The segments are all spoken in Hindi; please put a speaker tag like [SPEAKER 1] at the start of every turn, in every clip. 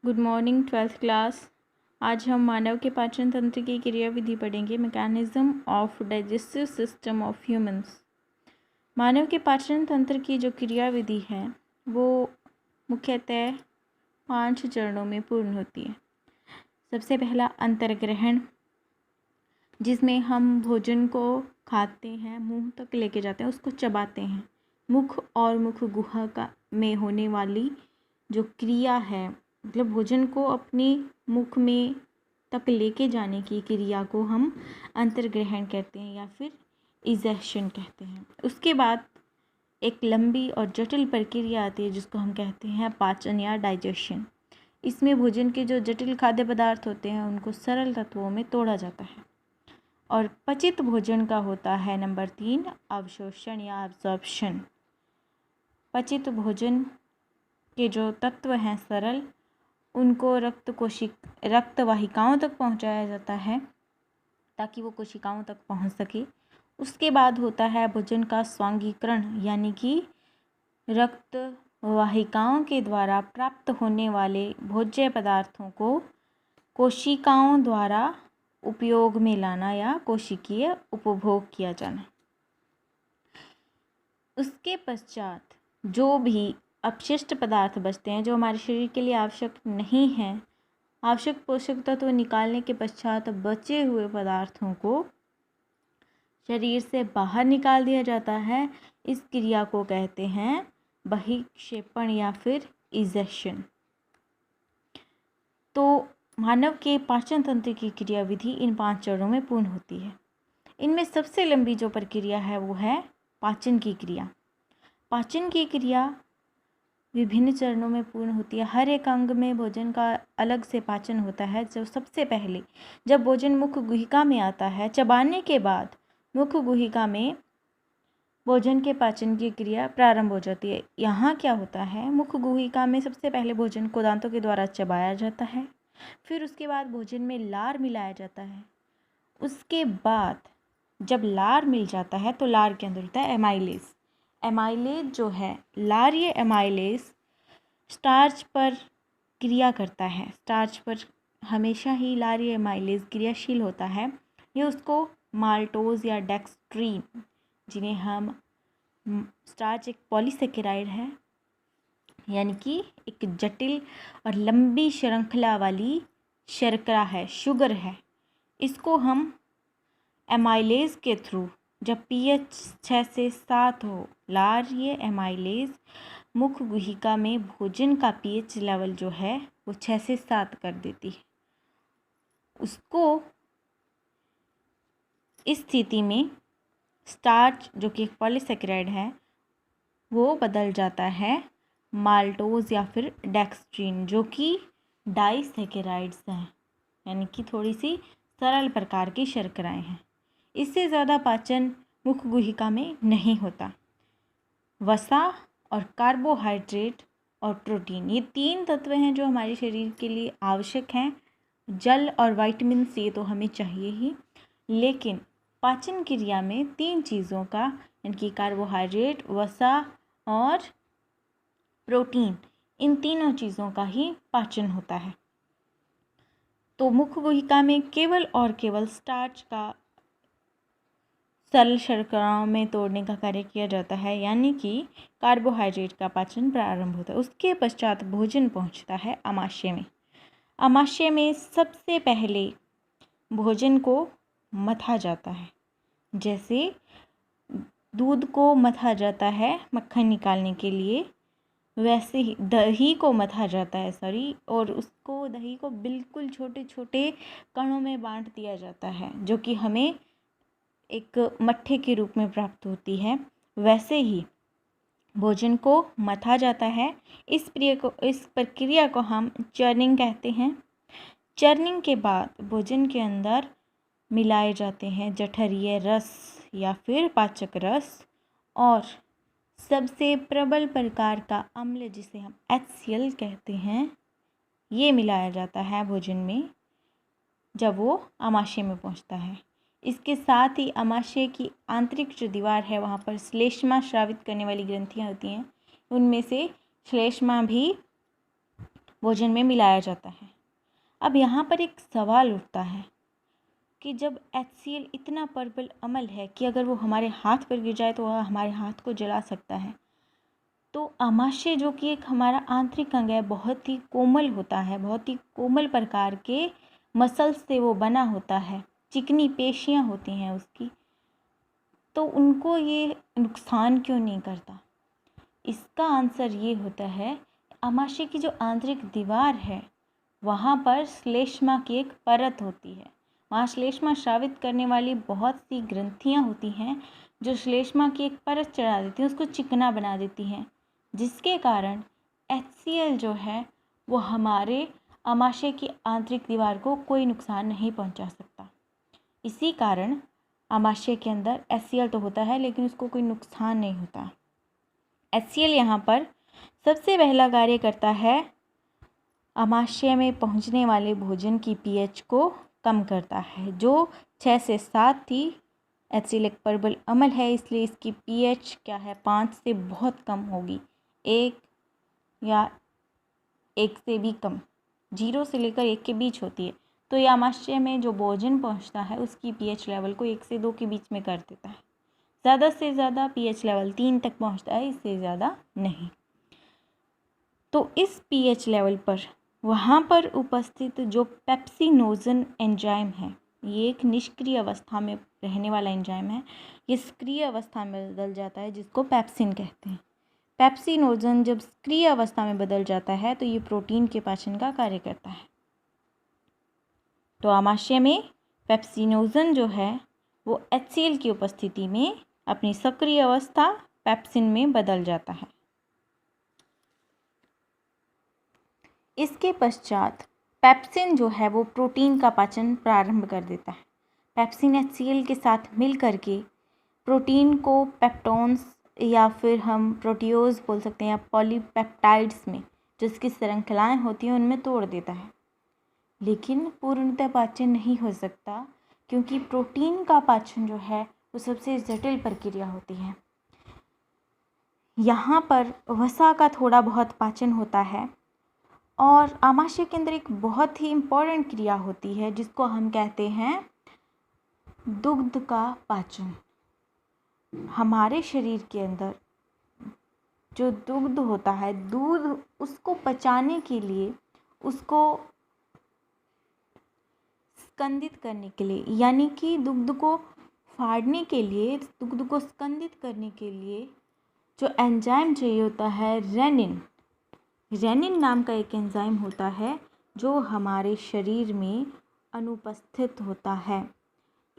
[SPEAKER 1] Good morning twelfth class. आज हम मानव के पाचन तंत्र की क्रियाविधि पढ़ेंगे। Mechanism of digestive system of humans. मानव के पाचन तंत्र की जो क्रियाविधि है वो मुख्यतः 5 चरणों में पूर्ण होती है। सबसे पहला अंतर्ग्रहण, जिसमें हम भोजन को खाते हैं, मुंह तक लेके जाते हैं, उसको चबाते हैं। मुख और मुख गुहा का में होने वाली जो क्रिया है, मतलब भोजन को अपने मुख में तक लेके जाने की क्रिया को हम अंतर्ग्रहण कहते हैं या फिर इजेक्शन कहते हैं। उसके बाद एक लंबी और जटिल प्रक्रिया आती है जिसको हम कहते हैं पाचन या डाइजेशन। इसमें भोजन के जो जटिल खाद्य पदार्थ होते हैं उनको सरल तत्वों में तोड़ा जाता है। और पचित भोजन का होता है नंबर 3 अवशोषण या एब्जॉर्प्शन। पचित भोजन के जो तत्व हैं सरल, उनको रक्त वाहिकाओं तक पहुंचाया जाता है ताकि वो कोशिकाओं तक पहुंच सके। उसके बाद होता है भोजन का स्वांगीकरण, यानी कि रक्त वाहिकाओं के द्वारा प्राप्त होने वाले भोज्य पदार्थों को कोशिकाओं द्वारा उपयोग में लाना या कोशिकीय उपभोग किया जाना। उसके पश्चात जो भी अपशिष्ट पदार्थ बचते हैं जो हमारे शरीर के लिए आवश्यक नहीं हैं, आवश्यक पोषक तत्व निकालने के पश्चात बचे हुए पदार्थों को शरीर से बाहर निकाल दिया जाता है। इस क्रिया को कहते हैं बहिक्षेपण या फिर इजेक्शन। तो मानव के पाचन तंत्र की क्रियाविधि इन 5 चरणों में पूर्ण होती है। इनमें सबसे लंबी जो प्रक्रिया है वो है पाचन की क्रिया। पाचन की क्रिया विभिन्न चरणों में पूर्ण होती है। हर एक अंग में भोजन का अलग से पाचन होता है। जो सबसे पहले जब भोजन मुख गुहिका में आता है, चबाने के बाद मुख गुहिका में भोजन के पाचन की क्रिया प्रारंभ हो जाती है। यहाँ क्या होता है, मुख गुहिका में सबसे पहले भोजन को दांतों के द्वारा चबाया जाता है, फिर उसके बाद भोजन में लार मिलाया जाता है। उसके बाद जब लार मिल जाता है तो लार के अंदर होता है एमाइलेज। एमाइलेज जो है, लारीय एमाइलेज स्टार्च पर क्रिया करता है। स्टार्च पर हमेशा ही लारीय एमाइलेज क्रियाशील होता है। ये उसको माल्टोज या डेक्स्ट्रीन, जिन्हें हम स्टार्च एक पॉलीसेकेराइड है, यानी कि एक जटिल और लंबी श्रृंखला वाली शर्करा है, शुगर है। इसको हम एमाइलेज के थ्रू, जब pH 6 से 7 हो, लारीय एमाइलेज मुख गुहिका में भोजन का pH लेवल जो है वो 6 से 7 कर देती है। उसको इस स्थिति में स्टार्च, जो कि एक पॉलीसेकेराइड है, वो बदल जाता है माल्टोज या फिर डेक्स्ट्रीन, जो कि डाइसेकेराइड्स हैं, यानी कि थोड़ी सी सरल प्रकार की शर्कराएं हैं। इससे ज़्यादा पाचन मुख गुहिका में नहीं होता। वसा और कार्बोहाइड्रेट और प्रोटीन, ये 3 तत्व हैं जो हमारे शरीर के लिए आवश्यक हैं। जल और विटामिन सी तो हमें चाहिए ही, लेकिन पाचन क्रिया में 3 चीज़ों का, यानी कि कार्बोहाइड्रेट, वसा और प्रोटीन, इन तीनों चीज़ों का ही पाचन होता है। तो मुख गुहिका में केवल और केवल स्टार्च का सरल शर्कराओं में तोड़ने का कार्य किया जाता है, यानी कि कार्बोहाइड्रेट का पाचन प्रारंभ होता है। उसके पश्चात भोजन पहुंचता है आमाशय में। आमाशय में सबसे पहले भोजन को मथा जाता है। जैसे दूध को मथा जाता है मक्खन निकालने के लिए, वैसे ही दही को मथा जाता है और उसको, दही को बिल्कुल छोटे छोटे कणों में बांट दिया जाता है, जो कि हमें एक मट्ठे के रूप में प्राप्त होती है। वैसे ही भोजन को मथा जाता है। इस प्रक्रिया को हम चर्निंग कहते हैं। चर्निंग के बाद भोजन के अंदर मिलाए जाते हैं जठरीय रस या फिर पाचक रस और सबसे प्रबल प्रकार का अम्ल, जिसे हम HCl कहते हैं, ये मिलाया जाता है भोजन में जब वो आमाशय में पहुंचता है। इसके साथ ही आमाशय की आंतरिक जो दीवार है, वहाँ पर श्लेष्मा स्रावित करने वाली ग्रंथियाँ होती हैं। उनमें से श्लेष्मा भी भोजन में मिलाया जाता है। अब यहाँ पर एक सवाल उठता है कि जब HCl इतना प्रबल अम्ल है कि अगर वो हमारे हाथ पर गिर जाए तो वह हमारे हाथ को जला सकता है, तो आमाशय जो कि एक हमारा आंतरिक अंग है, बहुत ही कोमल होता है, बहुत ही कोमल प्रकार के मसल्स से वो बना होता है, चिकनी पेशियाँ होती हैं उसकी, तो उनको ये नुकसान क्यों नहीं करता? इसका आंसर ये होता है, आमाशय की जो आंतरिक दीवार है वहाँ पर श्लेष्मा की एक परत होती है। वहाँ श्लेष्मा स्रावित करने वाली बहुत सी ग्रंथियाँ होती हैं जो श्लेष्मा की एक परत चढ़ा देती हैं, उसको चिकना बना देती हैं, जिसके कारण HCl जो है वो हमारे आमाशय की आंतरिक दीवार को कोई नुकसान नहीं पहुंचा सकता। इसी कारण आमाशय के अंदर HCl तो होता है लेकिन उसको कोई नुकसान नहीं होता। HCl यहाँ पर सबसे पहला कार्य करता है, आमाशय में पहुँचने वाले भोजन की pH को कम करता है, जो 6 से 7 थी। HCl एक प्रबल अम्ल है, इसलिए इसकी pH क्या है, 5 से बहुत कम होगी, 1 या 1 से भी कम, 0 से लेकर 1 के बीच होती है। तो ये आमाशय में जो भोजन पहुंचता है उसकी pH लेवल को 1 से 2 के बीच में कर देता है। ज़्यादा से ज़्यादा pH लेवल 3 तक पहुंचता है, इससे ज़्यादा नहीं। तो इस pH लेवल पर वहाँ पर उपस्थित जो पेप्सिनोजन एंजाइम है, ये एक निष्क्रिय अवस्था में रहने वाला एंजाइम है, ये सक्रिय अवस्था में बदल जाता है, जिसको पेप्सिन कहते हैं। पेप्सिनोजन जब सक्रिय अवस्था में बदल जाता है तो ये प्रोटीन के पाचन का कार्य करता है। तो आमाशय में पेप्सिनोजन जो है वो HCl की उपस्थिति में अपनी सक्रिय अवस्था पेप्सिन में बदल जाता है। इसके पश्चात पेप्सिन जो है वो प्रोटीन का पाचन प्रारंभ कर देता है। पेप्सिन HCl के साथ मिल करके प्रोटीन को पेप्टोन्स या फिर हम प्रोटियोज बोल सकते हैं, या पॉलीपेप्टाइड्स में जो इसकी श्रृंखलाएँ होती हैं उनमें तोड़ देता है। लेकिन पूर्णतः पाचन नहीं हो सकता, क्योंकि प्रोटीन का पाचन जो है वो सबसे जटिल प्रक्रिया होती है। यहाँ पर वसा का थोड़ा बहुत पाचन होता है, और आमाशय के अंदर एक बहुत ही इम्पोर्टेंट क्रिया होती है जिसको हम कहते हैं दुग्ध का पाचन। हमारे शरीर के अंदर जो दुग्ध होता है, दूध उसको पचाने के लिए, उसको स्कंदित करने के लिए, यानी कि दुग्ध को फाड़ने के लिए, दुग्ध को स्कंदित करने के लिए जो एंजाइम चाहिए होता है, रेनिन नाम का एक एंजाइम होता है जो हमारे शरीर में अनुपस्थित होता है।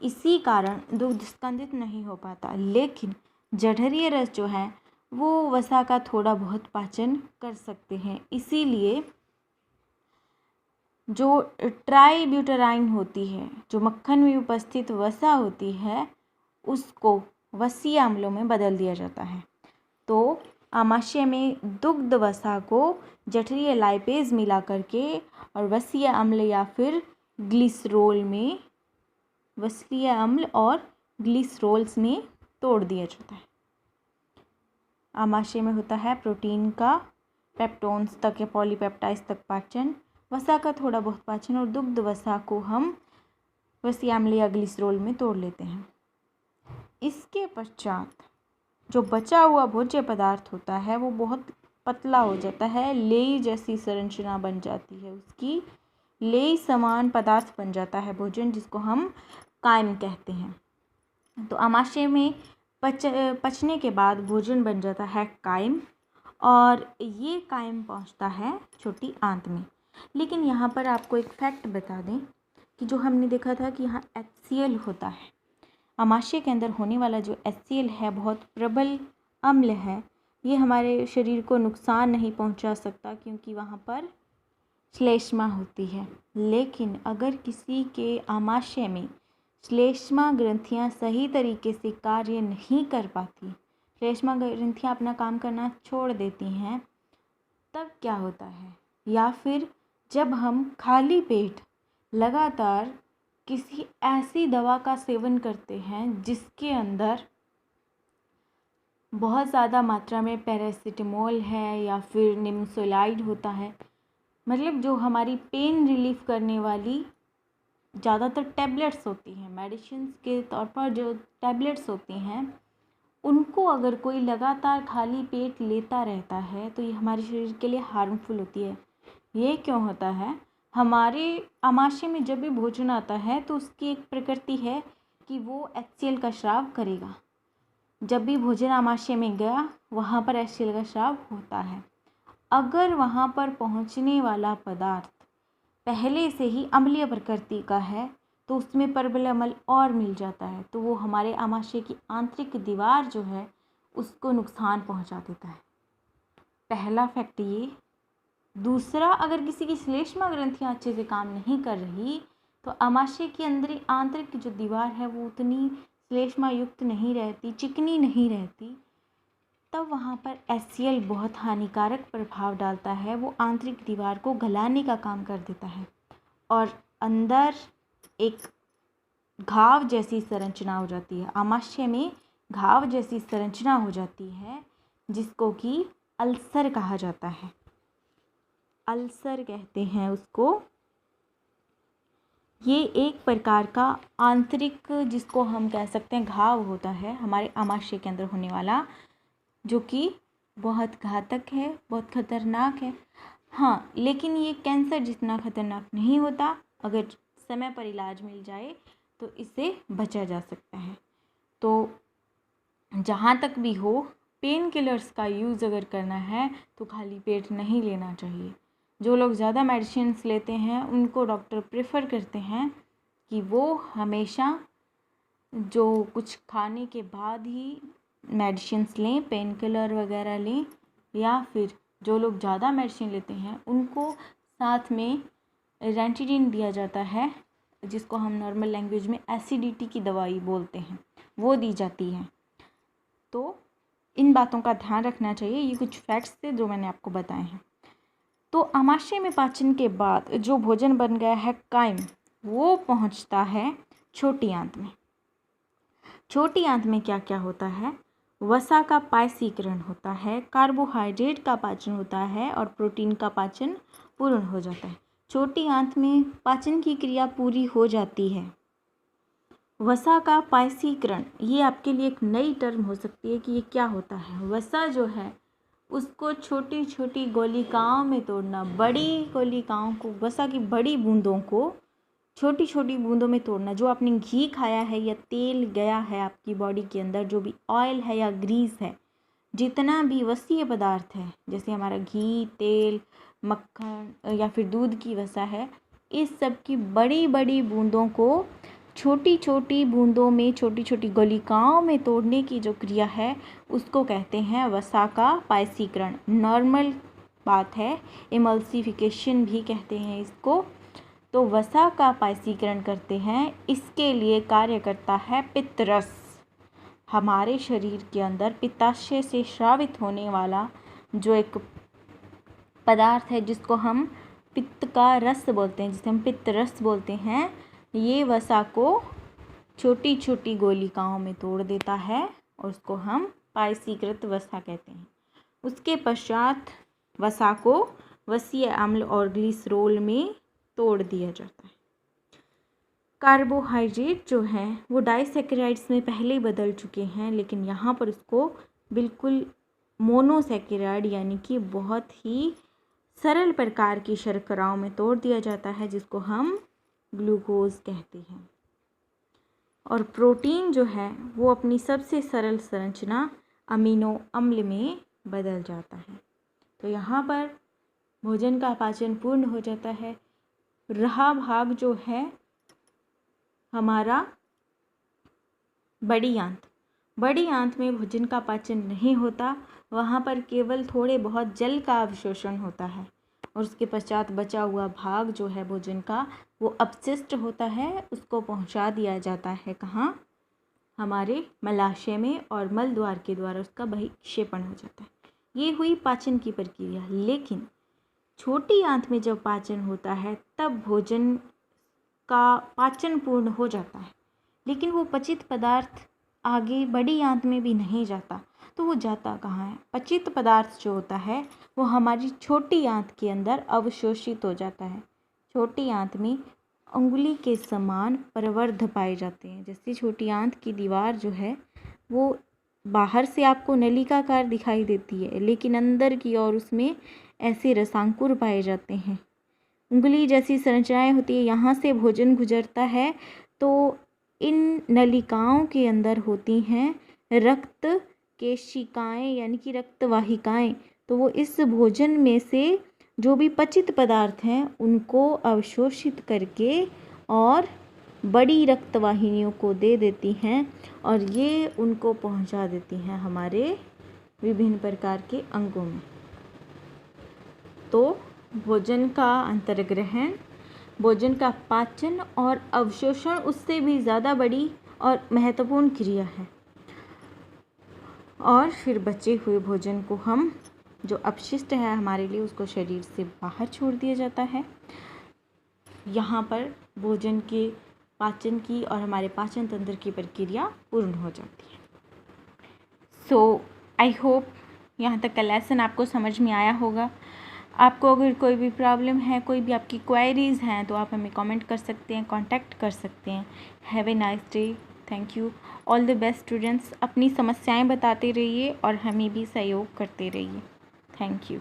[SPEAKER 1] इसी कारण दुग्ध स्कंदित नहीं हो पाता। लेकिन जठरीय रस जो है वो वसा का थोड़ा बहुत पाचन कर सकते हैं। इसीलिए जो ट्राइब्यूटराइन होती है, जो मक्खन में उपस्थित वसा होती है, उसको वसीय अम्लों में बदल दिया जाता है। तो आमाशय में दुग्ध वसा को जठरीय लाइपेज मिला करके और वसीय अम्ल या फिर ग्लिसरोल में, वसीय अम्ल और ग्लिसरोल्स में तोड़ दिया जाता है। आमाशय में होता है प्रोटीन का पेप्टोन्स तक या पॉलीपेप्टाइड्स तक पाचन, वसा का थोड़ा बहुत पाचन, और दुग्ध वसा को हम वसीय अम्ल या ग्लिसरोल में तोड़ लेते हैं। इसके पश्चात जो बचा हुआ भोज्य पदार्थ होता है वो बहुत पतला हो जाता है, लेई जैसी संरचना बन जाती है, उसकी लेई समान पदार्थ बन जाता है भोजन, जिसको हम कायम कहते हैं। तो आमाशय में पचने के बाद भोजन बन जाता है कायम, और ये कायम पहुंचता है छोटी आंत में। लेकिन यहाँ पर आपको एक फैक्ट बता दें कि जो हमने देखा था कि यहाँ HCl होता है, आमाशय के अंदर होने वाला जो HCl है बहुत प्रबल अम्ल है, ये हमारे शरीर को नुकसान नहीं पहुंचा सकता क्योंकि वहाँ पर श्लेष्मा होती है। लेकिन अगर किसी के आमाशय में श्लेष्मा ग्रंथियाँ सही तरीके से कार्य नहीं कर पाती, श्लेष्मा ग्रंथियाँ अपना काम करना छोड़ देती हैं, तब क्या होता है? या फिर जब हम खाली पेट लगातार किसी ऐसी दवा का सेवन करते हैं जिसके अंदर बहुत ज़्यादा मात्रा में पैरासीटामोल है या फिर निम्सोलाइड होता है, मतलब जो हमारी पेन रिलीफ करने वाली ज़्यादातर टैबलेट्स होती हैं, मेडिसिन्स के तौर पर जो टैबलेट्स होती हैं, उनको अगर कोई लगातार खाली पेट लेता रहता है तो ये हमारे शरीर के लिए हार्मफुल होती है। ये क्यों होता है? हमारे आमाशय में जब भी भोजन आता है तो उसकी एक प्रकृति है कि वो HCl का स्राव करेगा। जब भी भोजन आमाशय में गया वहाँ पर HCl का स्राव होता है। अगर वहाँ पर पहुँचने वाला पदार्थ पहले से ही अम्लीय प्रकृति का है तो उसमें परबल अम्ल और मिल जाता है, तो वो हमारे आमाशय की आंतरिक दीवार जो है उसको नुकसान पहुँचा देता है। पहला फैक्ट ये। दूसरा, अगर किसी की श्लेष्मा ग्रंथियाँ अच्छे से काम नहीं कर रही तो आमाशय की अंदर आंतरिक जो दीवार है वो उतनी श्लेष्मा युक्त नहीं रहती, चिकनी नहीं रहती, तब वहाँ पर HCl बहुत हानिकारक प्रभाव डालता है। वो आंतरिक दीवार को गलाने का काम कर देता है और अंदर एक घाव जैसी संरचना हो जाती है। आमाशय में घाव जैसी संरचना हो जाती है जिसको कि अल्सर कहा जाता है। अल्सर कहते हैं उसको। ये एक प्रकार का आंतरिक, जिसको हम कह सकते हैं घाव होता है हमारे आमाशय के अंदर होने वाला, जो कि बहुत घातक है, बहुत खतरनाक है। हाँ, लेकिन ये कैंसर जितना खतरनाक नहीं होता। अगर समय पर इलाज मिल जाए तो इससे बचा जा सकता है। तो जहाँ तक भी हो, पेन किलर्स का यूज़ अगर करना है तो खाली पेट नहीं लेना चाहिए। जो लोग ज़्यादा मेडिसिन्स लेते हैं उनको डॉक्टर प्रेफर करते हैं कि वो हमेशा जो कुछ खाने के बाद ही मेडिसिन्स लें, पेन किलर वगैरह लें, या फिर जो लोग ज़्यादा मेडिसिन लेते हैं उनको साथ में रेंटिडिन दिया जाता है, जिसको हम नॉर्मल लैंग्वेज में एसिडिटी की दवाई बोलते हैं, वो दी जाती है। तो इन बातों का ध्यान रखना चाहिए। ये कुछ फैक्ट्स थे जो मैंने आपको बताए हैं। तो आमाशय में पाचन के बाद जो भोजन बन गया है कायम, वो पहुंचता है छोटी आंत में। छोटी आंत में क्या क्या होता है? वसा का पायसीकरण होता है, कार्बोहाइड्रेट का पाचन होता है और प्रोटीन का पाचन पूर्ण हो जाता है। छोटी आंत में पाचन की क्रिया पूरी हो जाती है। वसा का पायसीकरण, ये आपके लिए एक नई टर्म हो सकती है कि ये क्या होता है। वसा जो है उसको छोटी छोटी गोलिकाओं में तोड़ना, बड़ी गोलिकाओं को, वसा की बड़ी बूंदों को छोटी छोटी बूंदों में तोड़ना। जो आपने घी खाया है या तेल गया है आपकी बॉडी के अंदर, जो भी ऑयल है या ग्रीस है, जितना भी वसीय पदार्थ है, जैसे हमारा घी, तेल, मक्खन या फिर दूध की वसा है, इस सब की बड़ी बड़ी बूंदों को छोटी छोटी बूंदों में, छोटी छोटी गोलिकाओं में तोड़ने की जो क्रिया है उसको कहते हैं वसा का पायसीकरण। नॉर्मल बात है, इमल्सिफिकेशन भी कहते हैं इसको। तो वसा का पायसीकरण करते हैं, इसके लिए कार्य करता है पित्तरस। हमारे शरीर के अंदर पित्ताशय से स्रावित होने वाला जो एक पदार्थ है जिसको हम पित्त का रस बोलते हैं, जिसे हम पित्तरस बोलते हैं, ये वसा को छोटी छोटी गोलिकाओं में तोड़ देता है और उसको हम पायसीकृत वसा कहते हैं। उसके पश्चात वसा को वसीय अम्ल और ग्लिसरोल में तोड़ दिया जाता है। कार्बोहाइड्रेट जो है वो डाइसैकेराइड्स में पहले ही बदल चुके हैं, लेकिन यहाँ पर उसको बिल्कुल मोनोसैकेराइड यानी कि बहुत ही सरल प्रकार की शर्कराओं में तोड़ दिया जाता है, जिसको हम ग्लूकोज कहते हैं। और प्रोटीन जो है वो अपनी सबसे सरल संरचना अमीनो अम्ल में बदल जाता है। तो यहाँ पर भोजन का पाचन पूर्ण हो जाता है। रहा भाग जो है हमारा बड़ी आंत, बड़ी आंत में भोजन का पाचन नहीं होता, वहाँ पर केवल थोड़े बहुत जल का अवशोषण होता है और उसके पश्चात बचा हुआ भाग जो है भोजन का वो अपशिष्ट होता है, उसको पहुँचा दिया जाता है कहाँ? हमारे मलाशय में, और मल द्वार के द्वारा उसका बहिक्षेपण हो जाता है। ये हुई पाचन की प्रक्रिया। लेकिन छोटी आंत में जब पाचन होता है तब भोजन का पाचन पूर्ण हो जाता है, लेकिन वो पचित पदार्थ आगे बड़ी आंत में भी नहीं जाता। तो वो जाता कहाँ है? पचित पदार्थ जो होता है वो हमारी छोटी आंत के अंदर अवशोषित हो जाता है। छोटी आंत में अंगुली के समान प्रवर्ध पाए जाते हैं। जैसे छोटी आंत की दीवार जो है वो बाहर से आपको नलिकाकार दिखाई देती है, लेकिन अंदर की ओर उसमें ऐसे रसांकुर पाए जाते हैं। उंगली जैसी संरचनाएं होती है, यहाँ से भोजन गुजरता है तो इन नलिकाओं के अंदर होती हैं रक्त केशिकाएं यानी कि रक्तवाहिकाएं। तो वो इस भोजन में से जो भी पचित पदार्थ हैं उनको अवशोषित करके और बड़ी रक्तवाहिनियों को दे देती हैं और ये उनको पहुंचा देती हैं हमारे विभिन्न प्रकार के अंगों में। तो भोजन का अंतर्ग्रहण, भोजन का पाचन और अवशोषण उससे भी ज़्यादा बड़ी और महत्वपूर्ण क्रिया है। और फिर बचे हुए भोजन को हम जो अपशिष्ट है हमारे लिए उसको शरीर से बाहर छोड़ दिया जाता है। यहाँ पर भोजन के पाचन की और हमारे पाचन तंत्र की प्रक्रिया पूर्ण हो जाती है। सो आई होप यहाँ तक का लेसन आपको समझ में आया होगा। आपको अगर कोई भी प्रॉब्लम है, कोई भी आपकी क्वेरीज़ हैं तो आप हमें कमेंट कर सकते हैं, कांटेक्ट कर सकते हैं। Have a nice day. Thank you. All the best students. अपनी समस्याएं बताते रहिए और हमें भी सहयोग करते रहिए। Thank you.